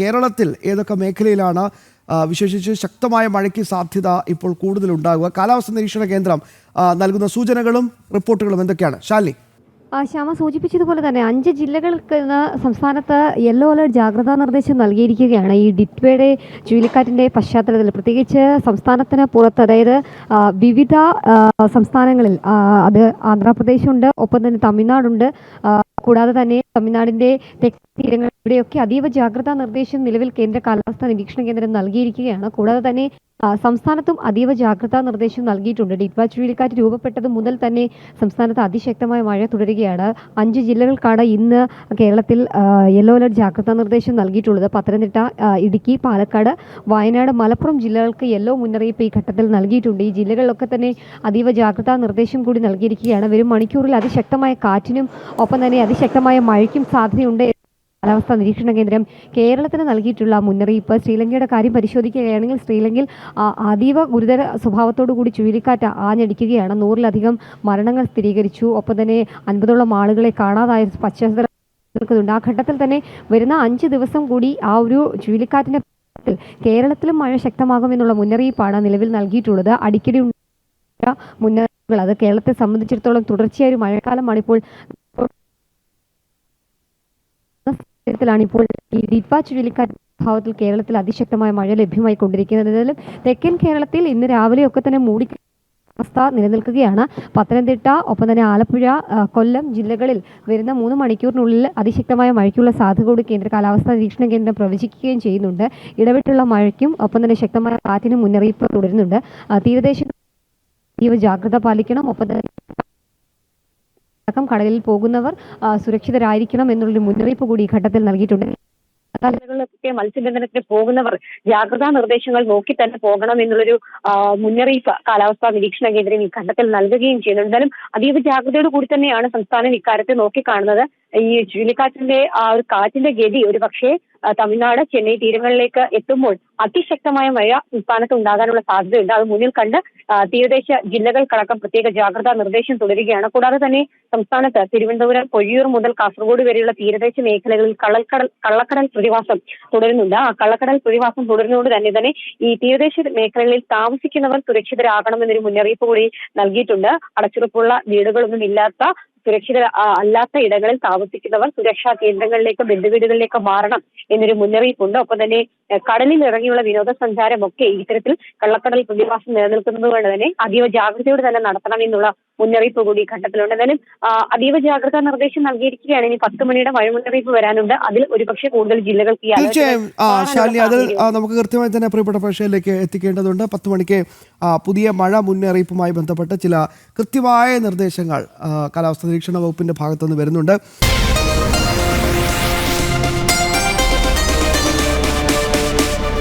കേരളത്തിൽ ഏതൊക്കെ മേഖലയിലാണ് വിശേഷിച്ച് ശക്തമായ മഴയ്ക്ക് സാധ്യത ഇപ്പോൾ കൂടുതലുണ്ടാകുക? കാലാവസ്ഥാ നിരീക്ഷണ കേന്ദ്രം നൽകുന്ന സൂചനകളും റിപ്പോർട്ടുകളും എന്തൊക്കെയാണ്? ശാലിനി. ശ്യാമ സൂചിപ്പിച്ചതുപോലെ തന്നെ 5 ജില്ലകൾക്ക് ഇന്ന് സംസ്ഥാനത്ത് യെല്ലോ അലേർട്ട് ജാഗ്രതാ നിർദ്ദേശം നൽകിയിരിക്കുകയാണ്. ഈ ഡിറ്റ്വേയുടെ ചുഴലിക്കാറ്റിൻ്റെ പശ്ചാത്തലത്തിൽ പ്രത്യേകിച്ച് സംസ്ഥാനത്തിന് പുറത്ത്, അതായത് വിവിധ സംസ്ഥാനങ്ങളിൽ, അത് ആന്ധ്രാപ്രദേശുണ്ട്, ഒപ്പം തന്നെ തമിഴ്നാടുണ്ട്, കൂടാതെ തന്നെ തമിഴ്നാടിൻ്റെ തെക്ക് തീരങ്ങൾ, ഇവിടെയൊക്കെ അതീവ ജാഗ്രതാ നിർദ്ദേശം നിലവിൽ കേന്ദ്ര കാലാവസ്ഥാ നിരീക്ഷണ കേന്ദ്രം നൽകിയിരിക്കുകയാണ്. കൂടാതെ തന്നെ സംസ്ഥാനത്തും അതീവ ജാഗ്രതാ നിർദ്ദേശം നൽകിയിട്ടുണ്ട്. ഡിറ്റ്വ ചുഴലിക്കാറ്റ് രൂപപ്പെട്ടത് മുതൽ തന്നെ സംസ്ഥാനത്ത് അതിശക്തമായ മഴ തുടരുകയാണ്. 5 ജില്ലകൾക്കാണ് ഇന്ന് കേരളത്തിൽ യെല്ലോ അലർട്ട് ജാഗ്രതാ നിർദ്ദേശം നൽകിയിട്ടുള്ളത്. പത്തനംതിട്ട, ഇടുക്കി, പാലക്കാട്, വയനാട്, മലപ്പുറം ജില്ലകൾക്ക് യെല്ലോ മുന്നറിയിപ്പ് ഈ ഘട്ടത്തിൽ നൽകിയിട്ടുണ്ട്. ഈ ജില്ലകളിലൊക്കെ തന്നെ അതീവ ജാഗ്രതാ നിർദ്ദേശം കൂടി നൽകിയിരിക്കുകയാണ്. വരും മണിക്കൂറിൽ അതിശക്തമായ കാറ്റിനും ഒപ്പം തന്നെ അതിശക്തമായ മഴയ്ക്കും സാധ്യതയുണ്ട്. കാലാവസ്ഥാ നിരീക്ഷണ കേന്ദ്രം കേരളത്തിന് നൽകിയിട്ടുള്ള മുന്നറിയിപ്പ്. ശ്രീലങ്കയുടെ കാര്യം പരിശോധിക്കുകയാണെങ്കിൽ ശ്രീലങ്കയിൽ അതീവ ഗുരുതര സ്വഭാവത്തോടു കൂടി ചുഴലിക്കാറ്റ് ആഞ്ഞടിക്കുകയാണ്. 100-ലധികം മരണങ്ങൾ സ്ഥിരീകരിച്ചു. ഒപ്പം തന്നെ 50ഓളം ആളുകളെ കാണാതായ പശ്ചാത്തലം നിൽക്കുന്നുണ്ട്. ആ ഘട്ടത്തിൽ തന്നെ വരുന്ന 5 ദിവസം കൂടി ആ ഒരു ചുഴലിക്കാറ്റിന്റെ കേരളത്തിലും മഴ ശക്തമാകുമെന്നുള്ള മുന്നറിയിപ്പാണ് നിലവിൽ നൽകിയിട്ടുള്ളത്. അടിക്കടി മുന്നറിയിപ്പുകൾ, അത് കേരളത്തെ സംബന്ധിച്ചിടത്തോളം തുടർച്ചയായ ഒരു മഴക്കാലമാണ് ഇപ്പോൾ. ഇപ്പോൾ ഈ ഡിറ്റ്വ ചുഴലിക്കാറ്റ് ഭാവത്തിൽ കേരളത്തിൽ അതിശക്തമായ മഴ ലഭ്യമായി കൊണ്ടിരിക്കുന്നത്. ഏതായാലും തെക്കൻ കേരളത്തിൽ ഇന്ന് രാവിലെയൊക്കെ തന്നെ മൂടി അവസ്ഥ നിലനിൽക്കുകയാണ്. പത്തനംതിട്ട, ഒപ്പം തന്നെ ആലപ്പുഴ, കൊല്ലം ജില്ലകളിൽ വരുന്ന 3 മണിക്കൂറിനുള്ളിൽ അതിശക്തമായ മഴയ്ക്കുള്ള സാധ്യത കൂടി കേന്ദ്ര കാലാവസ്ഥാ നിരീക്ഷണ കേന്ദ്രം പ്രവചിക്കുകയും ചെയ്യുന്നുണ്ട്. ഇടവിട്ടുള്ള മഴയ്ക്കും ഒപ്പം തന്നെ ശക്തമായ കാറ്റിനും മുന്നറിയിപ്പ് തുടരുന്നുണ്ട്. തീരദേശ ജാഗ്രത പാലിക്കണം. ഒപ്പം തന്നെ കടലിൽ പോകുന്നവർ സുരക്ഷിതരായിരിക്കണം എന്നുള്ളൊരു മുന്നറിയിപ്പ് കൂടി ഈ ഘട്ടത്തിൽ നൽകിയിട്ടുണ്ട്. ിലൊക്കെ മത്സ്യബന്ധനത്തിന് പോകുന്നവർ ജാഗ്രതാ നിർദ്ദേശങ്ങൾ നോക്കി തന്നെ പോകണം എന്നുള്ളൊരു മുന്നറിയിപ്പ് കാലാവസ്ഥാ നിരീക്ഷണ കേന്ദ്രം ഈ ഘട്ടത്തിൽ നൽകുകയും ചെയ്യുന്നു. എന്തായാലും അതീവ ജാഗ്രതയോട് കൂടി തന്നെയാണ് സംസ്ഥാനം ഇക്കാര്യത്തെ നോക്കിക്കാണുന്നത്. ഈ ചുഴലിക്കാറ്റിന്റെ ആ ഒരു കാറ്റിന്റെ ഗതി ഒരു പക്ഷേ തമിഴ്നാട്, ചെന്നൈ തീരങ്ങളിലേക്ക് എത്തുമ്പോൾ അതിശക്തമായ മഴ സംസ്ഥാനത്ത് ഉണ്ടാകാനുള്ള സാധ്യതയുണ്ട്. അത് മുന്നിൽ കണ്ട് തീരദേശ ജില്ലകൾക്കടക്കം പ്രത്യേക ജാഗ്രതാ നിർദ്ദേശം തുടരുകയാണ്. കൂടാതെ തന്നെ സംസ്ഥാനത്ത് തിരുവനന്തപുരം, കൊഴിയൂർ മുതൽ കാസർഗോഡ് വരെയുള്ള തീരദേശ മേഖലകളിൽ കള്ളക്കടൽ പ്രതിഭാസം തുടരുന്നുണ്ട്. ആ കള്ളക്കടൽ പ്രതിഭാസം തുടരുന്നതുകൊണ്ട് തന്നെ ഈ തീരദേശ മേഖലകളിൽ താമസിക്കുന്നവർ സുരക്ഷിതരാകണമെന്നൊരു മുന്നറിയിപ്പ് കൂടി നൽകിയിട്ടുണ്ട്. അടച്ചുറപ്പുള്ള വീടുകളൊന്നും ഇല്ലാത്ത, സുരക്ഷിത അല്ലാത്ത ഇടങ്ങളിൽ താമസിക്കുന്നവർ സുരക്ഷാ കേന്ദ്രങ്ങളിലേക്ക്, ബന്ധുവീടുകളിലേക്ക് മാറണം എന്നൊരു മുന്നറിയിപ്പുണ്ട്. ഒപ്പം തന്നെ കടലിൽ ഇറങ്ങിയുള്ള വിനോദസഞ്ചാരമൊക്കെ ഇത്തരത്തിൽ കള്ളക്കടൽ പ്രതിഭാസം നിലനിൽക്കുന്നത് കൊണ്ട് തന്നെ അതീവ ജാഗ്രതയോടെ തന്നെ നടത്തണം എന്നുള്ള മുന്നറിയിപ്പ് കൂടി ഘട്ടത്തിലുണ്ട്. എന്തായാലും അതീവ ജാഗ്രതാ നിർദ്ദേശം നൽകിയിരിക്കുകയാണ്. ഇനി 10 മണിയുടെ മഴ മുന്നറിയിപ്പ് വരാനുണ്ട്. അതിൽ ഒരുപക്ഷെ കൂടുതൽ ജില്ലകൾക്ക് തീർച്ചയായും ശാലിനി, അതിൽ നമുക്ക് കൃത്യമായി തന്നെ പ്രിയപ്പെട്ട പ്രേക്ഷകരിലേക്ക് എത്തിക്കേണ്ടതുണ്ട്. 10 മണിക്ക് പുതിയ മഴ മുന്നറിയിപ്പുമായി ബന്ധപ്പെട്ട് ചില കൃത്യമായ നിർദ്ദേശങ്ങൾ കാലാവസ്ഥാ നിരീക്ഷണ വകുപ്പിന്റെ ഭാഗത്തുനിന്ന് വരുന്നുണ്ട്.